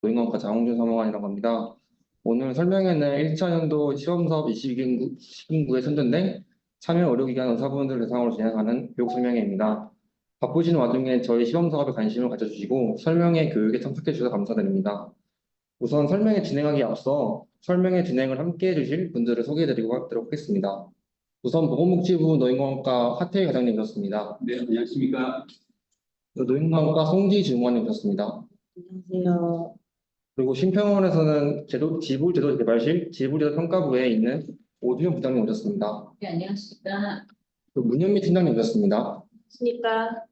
노인과학과 장홍준 사무관이라고 합니다. 오늘 설명회는 1차년도 시험사업 22기구에 선정된 참여 의료기관 의사분들 대상으로 진행하는 교육 설명회입니다. 바쁘신 와중에 저희 시험사업에 관심을 가져주시고 설명회 교육에 참석해 주셔서 감사드립니다. 우선 설명회 진행하기에 앞서 설명회 진행을 함께 해주실 분들을 소개해드리고 하도록 하겠습니다. 우선 보건복지부 노인과학과 하태희 과장님 오셨습니다. 네, 안녕하십니까. 노인과학과 송지 주무관님 오셨습니다. 안녕하세요. 그리고 심평원에서는 지불제도개발실 지불제도평가부에 있는 오주현 부장님 오셨습니다. 네, 안녕하십니까. 그리고 문현미 팀장님 오셨습니다. 안녕하십니까.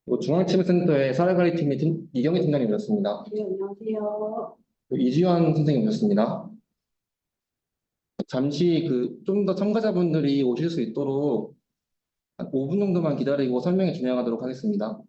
그리고 중앙치매센터의 사회관리팀의 이경희 팀장님 오셨습니다. 네, 안녕하세요. 그리고 이주환 선생님 오셨습니다. 잠시 좀 더 참가자분들이 오실 수 있도록 한 5분 정도만 기다리고 설명회 진행하도록 하겠습니다.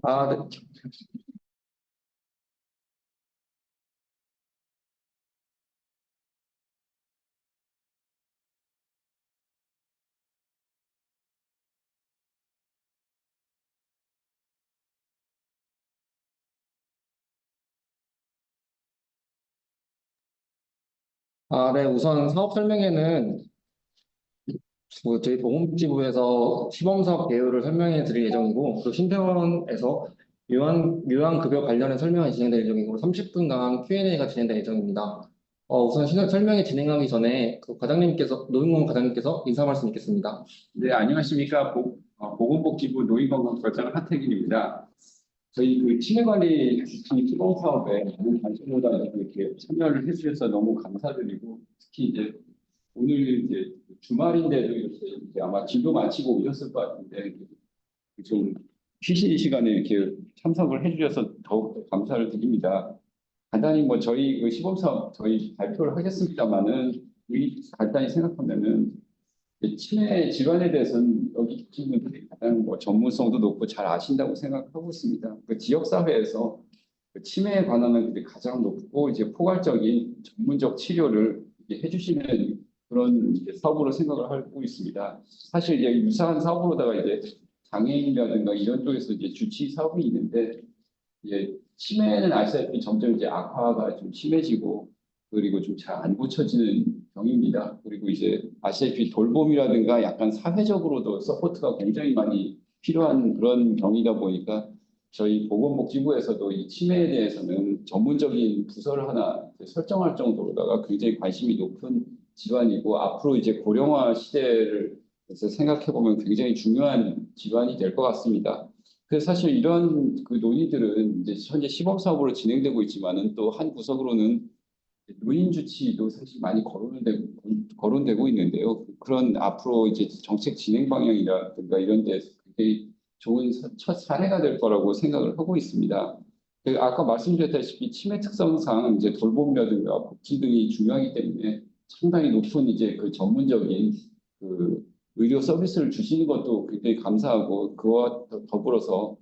네. 네. 우선 사업 설명회는 저희 보건복지부에서 시범사업 개요를 설명해 드릴 예정이고, 또 심평원에서 요양급여 관련한 설명이 진행될 예정이고, 30분간 Q&A가 진행될 예정입니다. 우선 설명회 진행하기 전에 노인공원 과장님께서 인사 말씀 있겠습니다. 네, 안녕하십니까. 보건복지부 노인건강과장 하태길입니다. 저희 치매관리 시범 사업에 많은 관심보다 이렇게 참여를 해주셔서 너무 감사드리고, 특히 이제 오늘 이제 주말인데도 이제 아마 진도 마치고 오셨을 것 같은데 좀 쉬실 시간에 이렇게 참석을 해주셔서 더욱 감사를 드립니다. 간단히 저희 시범 사업 저희 발표를 하겠습니다만은 간단히 생각하면은 치매 질환에 대해서는 여기 계신 분들이 가장 전문성도 높고 잘 아신다고 생각하고 있습니다. 지역 사회에서 치매에 관한 가장 높고 이제 포괄적인 전문적 치료를 해주시는 그런 사업으로 생각을 하고 있습니다. 사실 이제 유사한 사업으로다가 이제 장애인이라든가 이런 쪽에서 이제 주치 사업이 있는데 이제 치매는 아시다시피 점점 이제 악화가 좀 심해지고 그리고 좀 잘 안 고쳐지는 병입니다. 그리고 이제 아시다시피 돌봄이라든가 약간 사회적으로도 서포트가 굉장히 많이 필요한 그런 병이다 보니까 저희 보건복지부에서도 이 치매에 대해서는 전문적인 부서를 하나 설정할 정도로다가 굉장히 관심이 높은 질환이고 앞으로 이제 고령화 시대를 생각해 보면 굉장히 중요한 질환이 될 것 같습니다. 그래서 사실 이런 논의들은 이제 현재 시범 사업으로 진행되고 있지만은 또 한 구석으로는 노인 주치도 사실 많이 거론되고 있는데요. 그런 앞으로 이제 정책 진행 방향이라든가 이런 데 굉장히 좋은 첫 사례가 될 거라고 생각을 하고 있습니다. 아까 말씀드렸다시피 치매 특성상 이제 돌봄이라든가 복지 등이 중요하기 때문에 상당히 높은 이제 전문적인 의료 서비스를 주시는 것도 굉장히 감사하고 그와 더불어서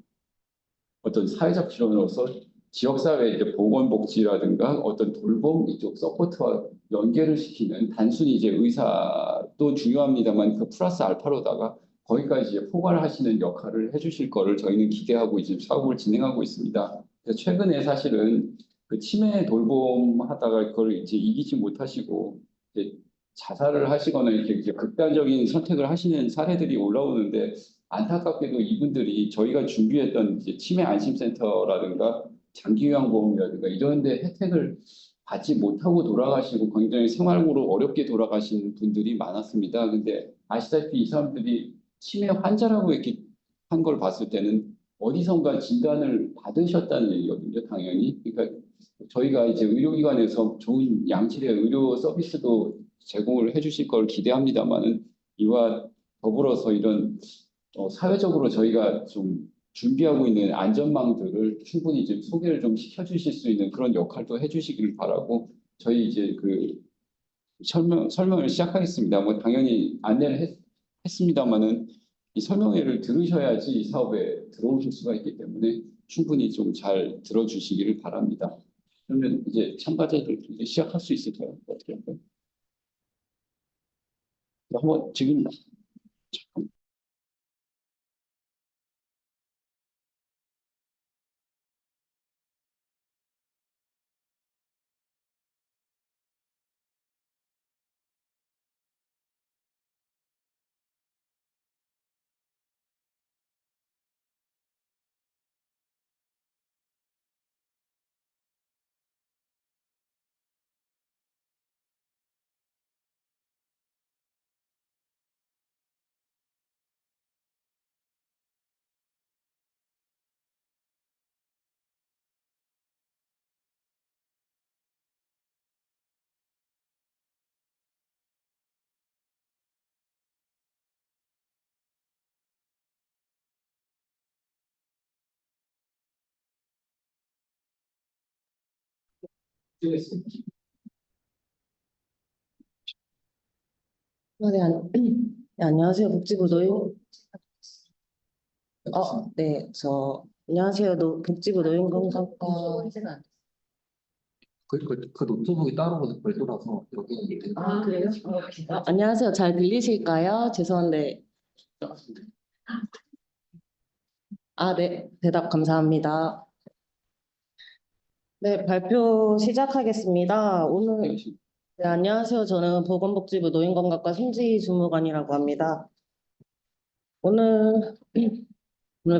어떤 사회적 지원으로서 지역사회 이제 보건복지라든가 어떤 돌봄 이쪽 서포트와 연계를 시키는 단순히 이제 의사도 중요합니다만 플러스 알파로다가 거기까지 이제 포괄을 하시는 역할을 해주실 거를 저희는 기대하고 이제 사업을 진행하고 있습니다. 그래서 최근에 사실은 치매 돌봄하다가 그걸 이제 이기지 못하시고 이제 자살을 하시거나 이렇게 이제 극단적인 선택을 하시는 사례들이 올라오는데 안타깝게도 이분들이 저희가 준비했던 이제 치매 안심센터라든가 장기요양보험이라든가 이런 데 혜택을 받지 못하고 돌아가시고 굉장히 생활적으로 어렵게 돌아가신 분들이 많았습니다. 근데 아시다시피 이 사람들이 치매 환자라고 이렇게 한 걸 봤을 때는 어디선가 진단을 받으셨다는 얘기거든요, 당연히. 그러니까 저희가 이제 의료기관에서 좋은 양질의 의료 서비스도 제공을 해주실 걸 기대합니다만은 이와 더불어서 이런 사회적으로 저희가 좀 준비하고 있는 안전망들을 충분히 좀 소개를 좀 시켜주실 수 있는 그런 역할도 해주시길 바라고 저희 이제 설명을 시작하겠습니다. 당연히 안내를 했습니다만은 이 설명회를 들으셔야지 이 사업에 들어오실 수가 있기 때문에 충분히 좀 잘 들어주시기를 바랍니다. 그러면 이제 참가자들 이제 시작할 수 있을까요? 어떻게 할까요? 한번 지금 네, 안녕하세요. 복지부 노인, 안녕하세요. 복지부 노인건강과, 그 노트북이 따로 별도라서 여기는 얘기는 그래요? 안녕하세요. 잘 들리실까요? 죄송한데, 네, 대답 감사합니다. 네, 발표 시작하겠습니다. 네, 안녕하세요. 저는 보건복지부 노인건강과 심지희 주무관이라고 합니다. 오늘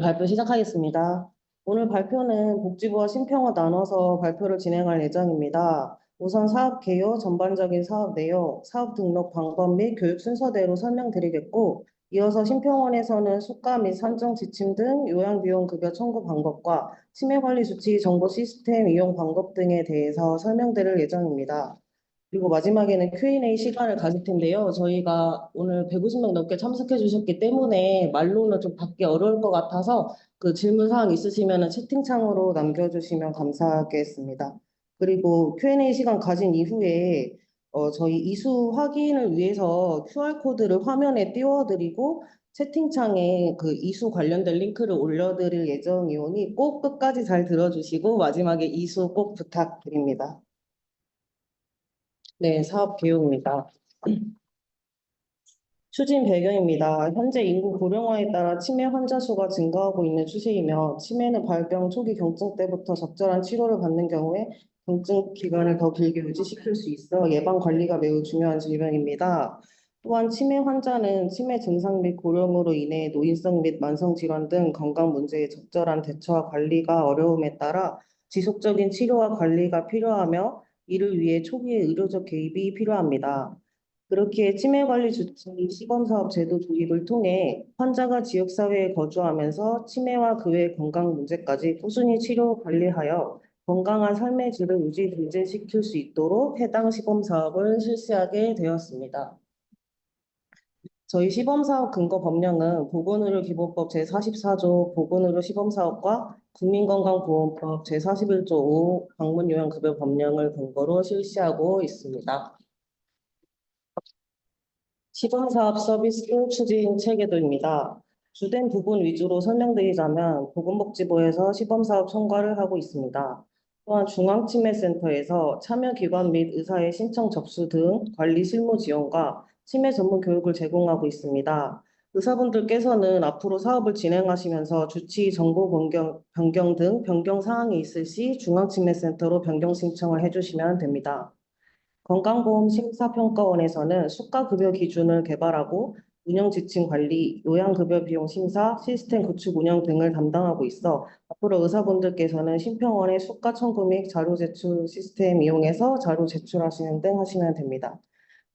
발표 시작하겠습니다. 오늘 발표는 복지부와 심평을 나눠서 발표를 진행할 예정입니다. 우선 사업 개요, 전반적인 사업 내용, 사업 등록 방법 및 교육 순서대로 설명드리겠고, 이어서 심평원에서는 수가 및 산정 지침 등 요양비용급여 청구 방법과 치매관리 수치 정보 시스템 이용 방법 등에 대해서 설명드릴 예정입니다. 그리고 마지막에는 Q&A 시간을 가질 텐데요. 저희가 오늘 150명 넘게 참석해 주셨기 때문에 말로는 좀 받기 어려울 것 같아서 그 질문 사항 있으시면 채팅창으로 남겨주시면 감사하겠습니다. 그리고 Q&A 시간 가진 이후에 저희 이수 확인을 위해서 QR코드를 화면에 띄워드리고 채팅창에 그 이수 관련된 링크를 올려드릴 예정이오니 꼭 끝까지 잘 들어주시고 마지막에 이수 꼭 부탁드립니다. 네, 사업 개요입니다. 추진 배경입니다. 현재 인구 고령화에 따라 치매 환자 수가 증가하고 있는 추세이며 치매는 발병 초기 경증 때부터 적절한 치료를 받는 경우에 경증 기간을 더 길게 유지시킬 수 있어 예방 관리가 매우 중요한 질병입니다. 또한 치매 환자는 치매 증상 및 고령으로 인해 노인성 및 만성 질환 등 건강 문제에 적절한 대처와 관리가 어려움에 따라 지속적인 치료와 관리가 필요하며 이를 위해 초기의 의료적 개입이 필요합니다. 그렇기에 치매관리 주치 시범사업 제도 도입을 통해 환자가 지역사회에 거주하면서 치매와 그 외 건강 문제까지 꾸준히 치료 관리하여 건강한 삶의 질을 유지 증진시킬 수 있도록 해당 시범사업을 실시하게 되었습니다. 저희 시범사업 근거 법령은 보건의료기본법 제44조 보건의료 시범사업과 국민건강보험법 제41조 5 방문요양급여 법령을 근거로 실시하고 있습니다. 시범사업 서비스 추진 체계도입니다. 주된 부분 위주로 설명드리자면 보건복지부에서 시범사업 총괄을 하고 있습니다. 또한 중앙치매센터에서 참여기관 및 의사의 신청 접수 등 관리 실무 지원과 치매 전문 교육을 제공하고 있습니다. 의사분들께서는 앞으로 사업을 진행하시면서 주치 정보 변경 등 변경 사항이 있을 시 중앙치매센터로 변경 신청을 해주시면 됩니다. 건강보험심사평가원에서는 수가급여 기준을 개발하고 운영지침 관리, 요양급여 비용 심사, 시스템 구축 운영 등을 담당하고 있어 앞으로 의사분들께서는 심평원의 수가 청구 및 자료 제출 시스템 이용해서 자료 제출하시는 등 하시면 됩니다.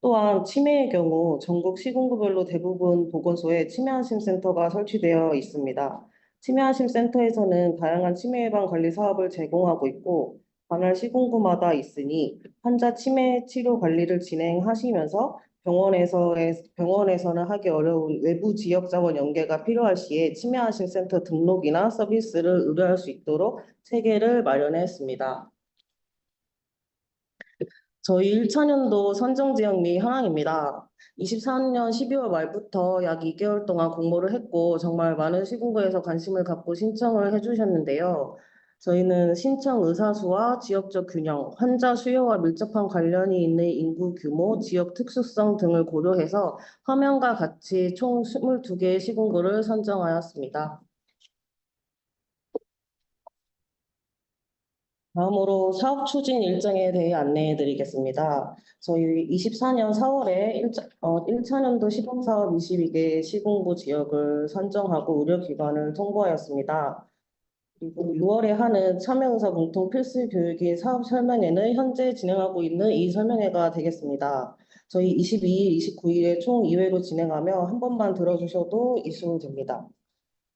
또한 치매의 경우 전국 시군구별로 대부분 보건소에 치매안심센터가 설치되어 있습니다. 치매안심센터에서는 다양한 치매 예방 관리 사업을 제공하고 있고 관할 시군구마다 있으니 환자 치매 치료 관리를 진행하시면서 병원에서는 하기 어려운 외부 지역 자원 연계가 필요할 시에 치매안심센터 등록이나 서비스를 의뢰할 수 있도록 체계를 마련했습니다. 저희 1차년도 선정 지역 및 현황입니다. 23년 12월 말부터 약 2개월 동안 공모를 했고 정말 많은 시군구에서 관심을 갖고 신청을 해주셨는데요. 저희는 신청 의사 수와 지역적 균형, 환자 수요와 밀접한 관련이 있는 인구 규모, 지역 특수성 등을 고려해서 화면과 같이 총 22개의 시군구를 선정하였습니다. 다음으로 사업 추진 일정에 대해 안내해 드리겠습니다. 저희 24년 4월에 1차년도 시범사업 22개 시군구 지역을 선정하고 의료기관을 통보하였습니다. 그리고 6월에 하는 참여의사 공통 필수 교육의 사업 설명회는 현재 진행하고 있는 이 설명회가 되겠습니다. 저희 22일, 29일에 총 2회로 진행하며 한 번만 들어주셔도 이수됩니다.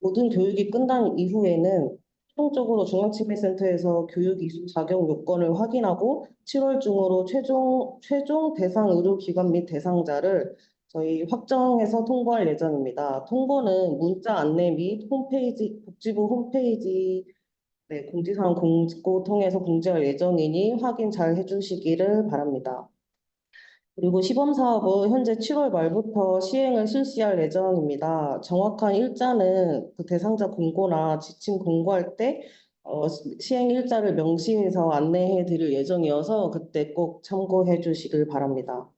모든 교육이 끝난 이후에는 최종적으로 중앙치매센터에서 교육 이수 자격 요건을 확인하고 7월 중으로 최종 대상 의료기관 및 대상자를 저희 확정해서 통보할 예정입니다. 통보는 문자 안내 및 홈페이지, 복지부 홈페이지 공지사항 공고 통해서 공지할 예정이니 확인 잘 해주시기를 바랍니다. 그리고 시범 사업은 현재 7월 말부터 시행을 실시할 예정입니다. 정확한 일자는 그 대상자 공고나 지침 공고할 때 시행 일자를 명시해서 안내해 드릴 예정이어서 그때 꼭 참고해 주시길 바랍니다.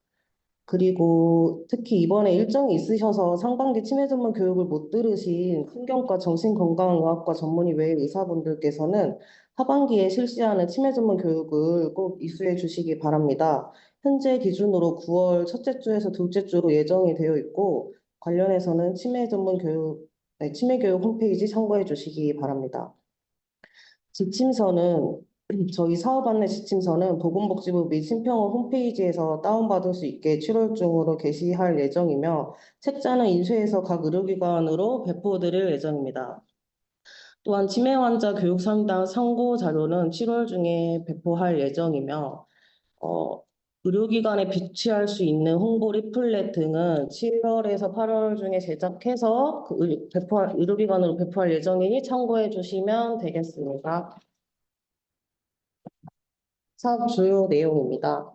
그리고 특히 이번에 일정이 있으셔서 상반기 치매 전문 교육을 못 들으신 신경과 정신건강의학과 전문의 외의 의사분들께서는 하반기에 실시하는 치매 전문 교육을 꼭 이수해 주시기 바랍니다. 현재 기준으로 9월 첫째 주에서 둘째 주로 예정이 되어 있고 관련해서는 치매 교육 홈페이지 참고해 주시기 바랍니다. 지침서는 저희 사업 안내 지침서는 보건복지부 및 심평원 홈페이지에서 다운받을 수 있게 7월 중으로 게시할 예정이며 책자는 인쇄해서 각 의료기관으로 배포드릴 예정입니다. 또한 치매 환자 교육 상담 참고 자료는 7월 중에 배포할 예정이며 의료기관에 비치할 수 있는 홍보 리플렛 등은 7월에서 8월 중에 제작해서 의료기관으로 배포할 예정이니 참고해 주시면 되겠습니다. 사업 주요 내용입니다.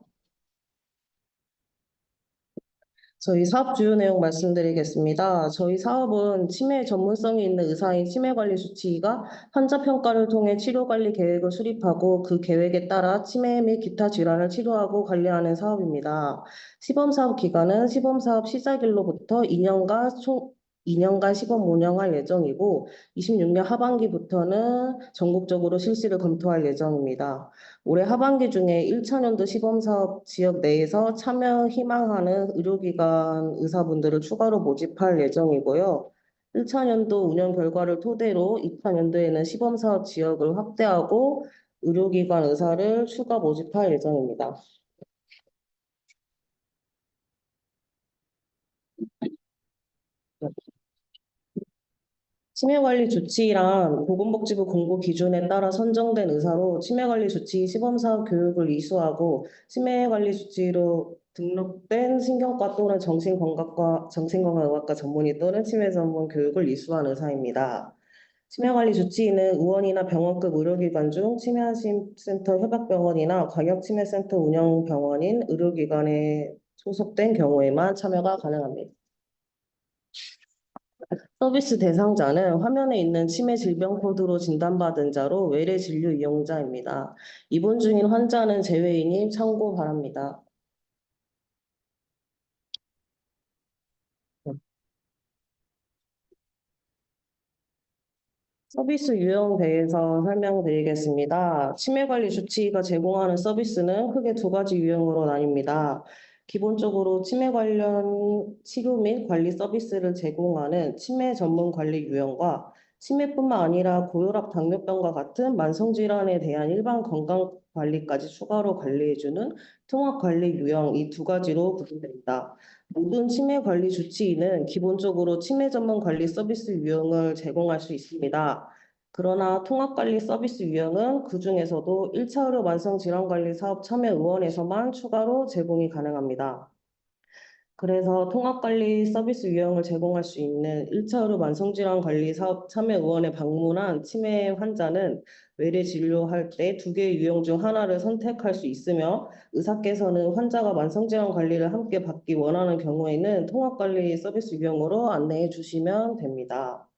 저희 사업 주요 내용 말씀드리겠습니다. 저희 사업은 치매 전문성이 있는 의사인 치매관리 수치의가 환자 평가를 통해 치료관리 계획을 수립하고 그 계획에 따라 치매 및 기타 질환을 치료하고 관리하는 사업입니다. 시범사업 기간은 시범사업 시작일로부터 2년간 시범 운영할 예정이고 26년 하반기부터는 전국적으로 실시를 검토할 예정입니다. 올해 하반기 중에 1차년도 시범사업 지역 내에서 참여 희망하는 의료기관 의사분들을 추가로 모집할 예정이고요. 1차년도 운영 결과를 토대로 2차년도에는 시범사업 지역을 확대하고 의료기관 의사를 추가 모집할 예정입니다. 치매관리 조치란 보건복지부 공고 기준에 따라 선정된 의사로 치매관리 조치 시범사업 교육을 이수하고 치매관리 조치로 등록된 신경과 또는 정신건강의학과 전문의 또는 치매 전문 교육을 이수한 의사입니다. 치매관리 조치는 의원이나 병원급 의료기관 중 치매안심센터 협약병원이나 광역치매센터 운영병원인 의료기관에 소속된 경우에만 참여가 가능합니다. 서비스 대상자는 화면에 있는 치매 질병 코드로 진단받은 자로 외래 진료 이용자입니다. 입원 중인 환자는 제외이니 참고 바랍니다. 서비스 유형에 대해서 설명드리겠습니다. 치매관리 주치의가 제공하는 서비스는 크게 두 가지 유형으로 나뉩니다. 기본적으로 치매 관련 치료 및 관리 서비스를 제공하는 치매 전문 관리 유형과 치매뿐만 아니라 고혈압, 당뇨병과 같은 만성질환에 대한 일반 건강 관리까지 추가로 관리해주는 통합 관리 유형 이 두 가지로 구분됩니다. 모든 치매 관리 주치의는 기본적으로 치매 전문 관리 서비스 유형을 제공할 수 있습니다. 그러나 통합관리 서비스 유형은 그중에서도 1차 의료 만성질환관리 사업 참여 의원에서만 추가로 제공이 가능합니다. 그래서 통합관리 서비스 유형을 제공할 수 있는 1차 의료 만성질환관리 사업 참여의원에 방문한 치매 환자는 외래 진료할 때 두 개의 유형 중 하나를 선택할 수 있으며 의사께서는 환자가 만성질환 관리를 함께 받기 원하는 경우에는 통합관리 서비스 유형으로 안내해 주시면 됩니다.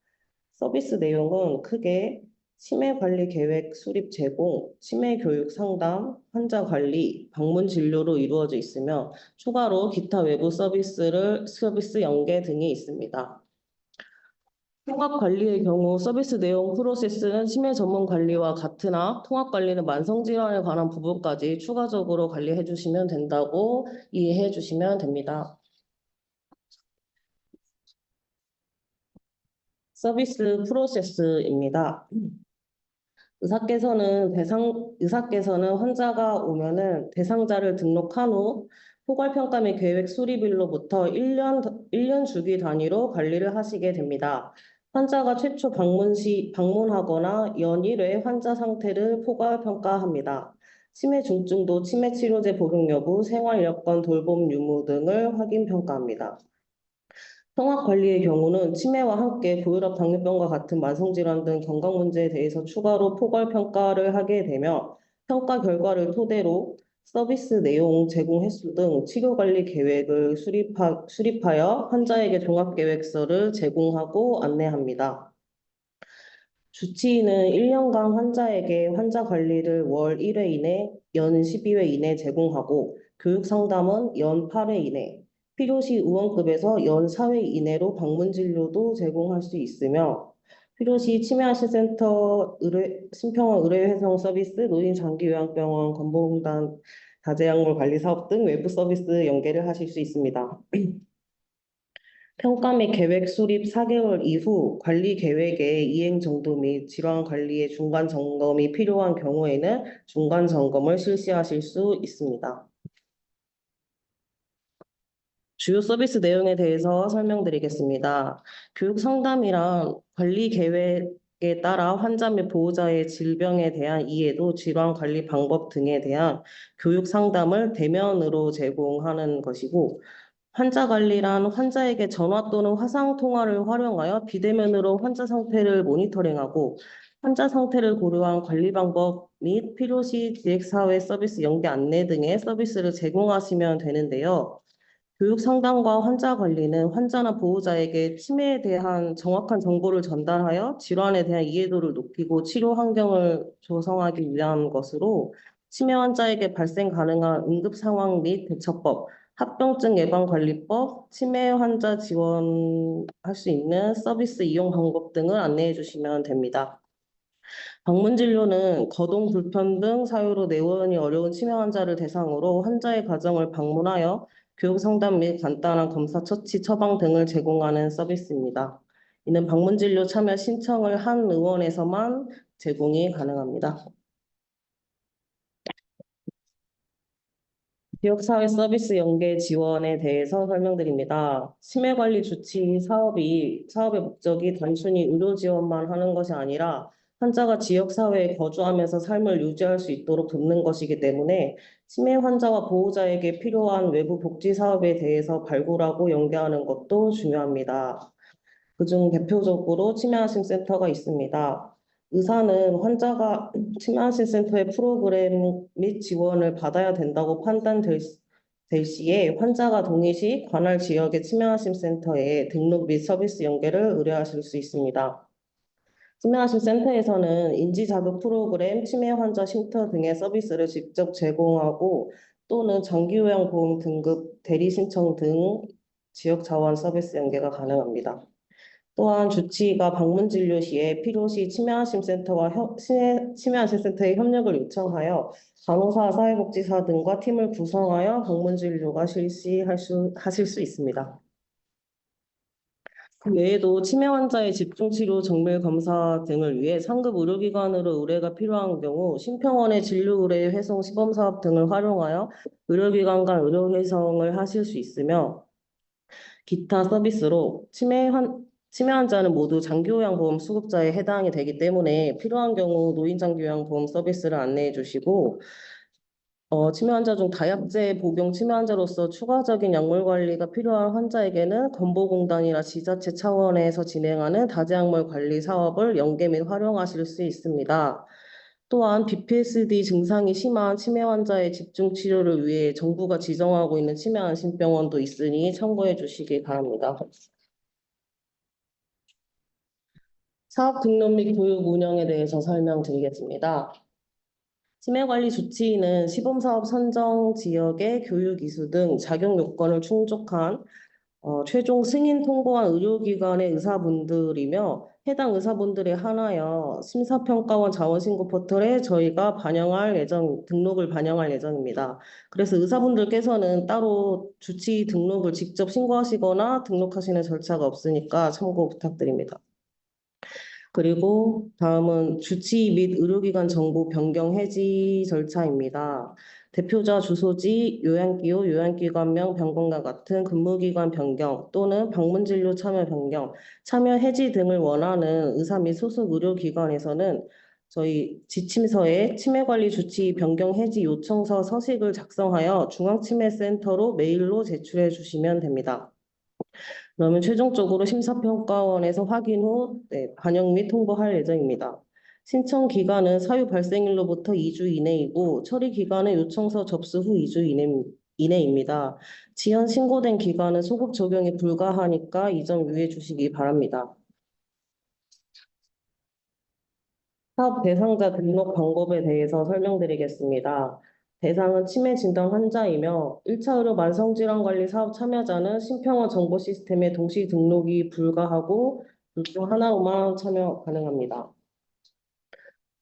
서비스 내용은 크게 치매 관리 계획 수립 제공, 치매 교육 상담, 환자 관리, 방문 진료로 이루어져 있으며 추가로 기타 외부 서비스 연계 등이 있습니다. 통합 관리의 경우 서비스 내용 프로세스는 치매 전문 관리와 같으나 통합 관리는 만성 질환에 관한 부분까지 추가적으로 관리해 주시면 된다고 이해해 주시면 됩니다. 서비스 프로세스입니다. 의사께서는 환자가 오면은 대상자를 등록한 후 포괄평가 및 계획 수립일로부터 1년 주기 단위로 관리를 하시게 됩니다. 환자가 최초 방문하거나 연 1회 환자 상태를 포괄평가합니다. 치매 중증도 치매 치료제 복용 여부, 생활 여건 돌봄 유무 등을 확인 평가합니다. 통합 관리의 경우는 치매와 함께 고혈압, 당뇨병과 같은 만성질환 등 건강 문제에 대해서 추가로 포괄 평가를 하게 되며 평가 결과를 토대로 서비스 내용, 제공 횟수 등 치료 관리 계획을 수립하여 환자에게 종합 계획서를 제공하고 안내합니다. 주치의는 1년간 환자에게 환자 관리를 월 1회 이내, 연 12회 이내 제공하고 교육 상담은 연 8회 이내, 필요시 의원급에서 연 4회 이내로 방문 진료도 제공할 수 있으며 필요시 치매안심센터 심평원 의료회성 서비스, 노인장기요양병원, 건보공단 다재약물 관리 사업 등 외부 서비스 연계를 하실 수 있습니다. 평가 및 계획 수립 4개월 이후 관리 계획의 이행 정도 및 질환 관리의 중간 점검이 필요한 경우에는 중간 점검을 실시하실 수 있습니다. 주요 서비스 내용에 대해서 설명드리겠습니다. 교육 상담이란 관리 계획에 따라 환자 및 보호자의 질병에 대한 이해도, 질환 관리 방법 등에 대한 교육 상담을 대면으로 제공하는 것이고, 환자 관리란 환자에게 전화 또는 화상 통화를 활용하여 비대면으로 환자 상태를 모니터링하고 환자 상태를 고려한 관리 방법 및 필요시 기획사회 서비스 연계 안내 등의 서비스를 제공하시면 되는데요. 교육 상담과 환자 관리는 환자나 보호자에게 치매에 대한 정확한 정보를 전달하여 질환에 대한 이해도를 높이고 치료 환경을 조성하기 위한 것으로 치매 환자에게 발생 가능한 응급 상황 및 대처법, 합병증 예방관리법, 치매 환자 지원할 수 있는 서비스 이용 방법 등을 안내해 주시면 됩니다. 방문 진료는 거동 불편 등 사유로 내원이 어려운 치매 환자를 대상으로 환자의 가정을 방문하여 교육 상담 및 간단한 검사 처치 처방 등을 제공하는 서비스입니다. 이는 방문 진료 참여 신청을 한 의원에서만 제공이 가능합니다. 지역사회 서비스 연계 지원에 대해서 설명드립니다. 치매관리 주치 사업의 목적이 단순히 의료 지원만 하는 것이 아니라 환자가 지역사회에 거주하면서 삶을 유지할 수 있도록 돕는 것이기 때문에 치매 환자와 보호자에게 필요한 외부 복지 사업에 대해서 발굴하고 연계하는 것도 중요합니다. 그중 대표적으로 치매안심센터가 있습니다. 의사는 환자가 치매안심센터의 프로그램 및 지원을 받아야 된다고 판단될 시에 환자가 동의 시 관할 지역의 치매안심센터에 등록 및 서비스 연계를 의뢰하실 수 있습니다. 치매안심센터에서는 인지자극 프로그램, 치매 환자 쉼터 등의 서비스를 직접 제공하고 또는 장기요양보험 등급 대리 신청 등 지역 자원 서비스 연계가 가능합니다. 또한 주치의가 방문 진료 시에 필요시 치매안심센터의 협력을 요청하여 간호사, 사회복지사 등과 팀을 구성하여 방문 진료가 하실 수 있습니다. 그 외에도 치매 환자의 집중치료, 정밀 검사 등을 위해 상급 의료기관으로 의뢰가 필요한 경우 심평원의 진료 의뢰 회송 시범 사업 등을 활용하여 의료기관 간 의료 회송을 하실 수 있으며 기타 서비스로 치매 환자는 모두 장기요양보험 수급자에 해당이 되기 때문에 필요한 경우 노인장기요양보험 서비스를 안내해 주시고 치매 환자 중 다약제 복용 치매 환자로서 추가적인 약물 관리가 필요한 환자에게는 건보공단이나 지자체 차원에서 진행하는 다제약물 관리 사업을 연계 및 활용하실 수 있습니다. 또한 BPSD 증상이 심한 치매 환자의 집중 치료를 위해 정부가 지정하고 있는 치매 안심병원도 있으니 참고해 주시기 바랍니다. 사업 등록 및 교육 운영에 대해서 설명드리겠습니다. 치매관리 주치의는 시범사업 선정 지역의 교육 이수 등 자격 요건을 충족한 최종 승인 통보한 의료기관의 의사분들이며 해당 의사분들에 한하여 심사평가원 자원신고 포털에 저희가 등록을 반영할 예정입니다. 그래서 의사분들께서는 따로 주치의 등록을 직접 신고하시거나 등록하시는 절차가 없으니까 참고 부탁드립니다. 그리고 다음은 주치의 및 의료기관 정보 변경 해지 절차입니다. 대표자 주소지, 요양기호, 요양기관명 변경과 같은 근무기관 변경 또는 방문진료 참여 변경, 참여 해지 등을 원하는 의사 및 소속 의료기관에서는 저희 지침서에 치매관리 주치의 변경 해지 요청서 서식을 작성하여 중앙치매센터로 메일로 제출해 주시면 됩니다. 그러면 최종적으로 심사평가원에서 확인 후 반영 및 통보할 예정입니다. 신청 기간은 사유 발생일로부터 2주 이내이고 처리 기간은 요청서 접수 후 2주 이내입니다. 지연 신고된 기간은 소급 적용이 불가하니까 이 점 유의해 주시기 바랍니다. 사업 대상자 등록 방법에 대해서 설명드리겠습니다. 대상은 치매 진단 환자이며 1차 의료 만성질환관리 사업 참여자는 심평원 정보 시스템에 동시 등록이 불가하고 둘 중 하나로만 참여 가능합니다.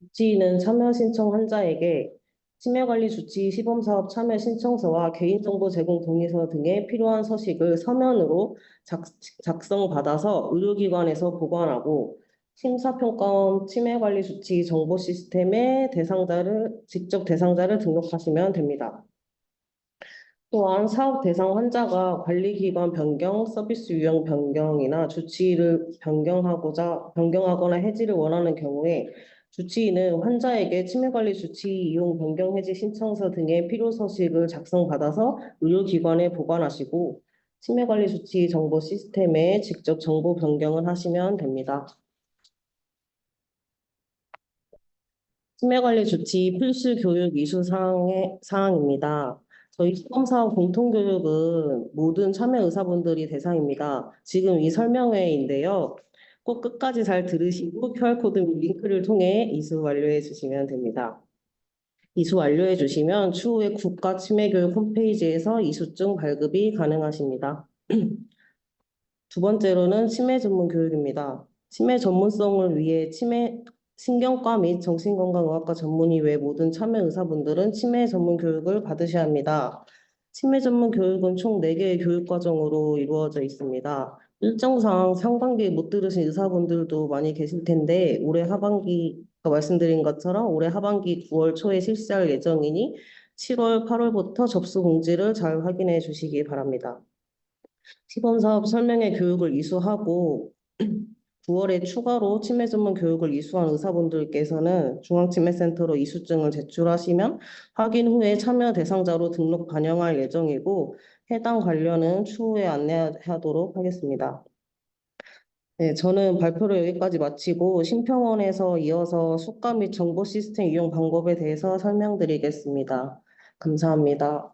주치의는 참여 신청 환자에게 치매관리 주치의 시범사업 참여 신청서와 개인정보 제공 동의서 등의 필요한 서식을 서면으로 작성받아서 의료기관에서 보관하고 심사평가원 치매관리 주치의 정보 시스템에 직접 대상자를 등록하시면 됩니다. 또한 사업 대상 환자가 관리기관 변경, 서비스 유형 변경이나 주치의를 변경하거나 해지를 원하는 경우에 주치의는 환자에게 치매관리 주치의 이용 변경 해지 신청서 등의 필요 서식을 작성받아서 의료기관에 보관하시고 치매관리 주치의 정보 시스템에 직접 정보 변경을 하시면 됩니다. 치매관리 주치의 필수 교육 이수 사항입니다. 저희 시범사업 공통교육은 모든 참여 의사분들이 대상입니다. 지금 이 설명회인데요. 꼭 끝까지 잘 들으시고 QR코드 및 링크를 통해 이수 완료해 주시면 됩니다. 이수 완료해 주시면 추후에 국가치매교육 홈페이지에서 이수증 발급이 가능하십니다. 두 번째로는 치매 전문 교육입니다. 치매 전문성을 위해 신경과 및 정신건강의학과 전문의 외 모든 참여 의사분들은 치매 전문 교육을 받으셔야 합니다. 치매 전문 교육은 총 4개의 교육과정으로 이루어져 있습니다. 일정상 상반기 못 들으신 의사분들도 많이 계실 텐데 올해 하반기 말씀드린 것처럼 올해 하반기 9월 초에 실시할 예정이니 7월, 8월부터 접수 공지를 잘 확인해 주시기 바랍니다. 시범사업 설명회 교육을 이수하고 9월에 추가로 치매 전문 교육을 이수한 의사분들께서는 중앙치매센터로 이수증을 제출하시면 확인 후에 참여 대상자로 등록 반영할 예정이고 해당 관련은 추후에 안내하도록 하겠습니다. 네, 저는 발표를 여기까지 마치고 심평원에서 이어서 수가 및 정보 시스템 이용 방법에 대해서 설명드리겠습니다. 감사합니다.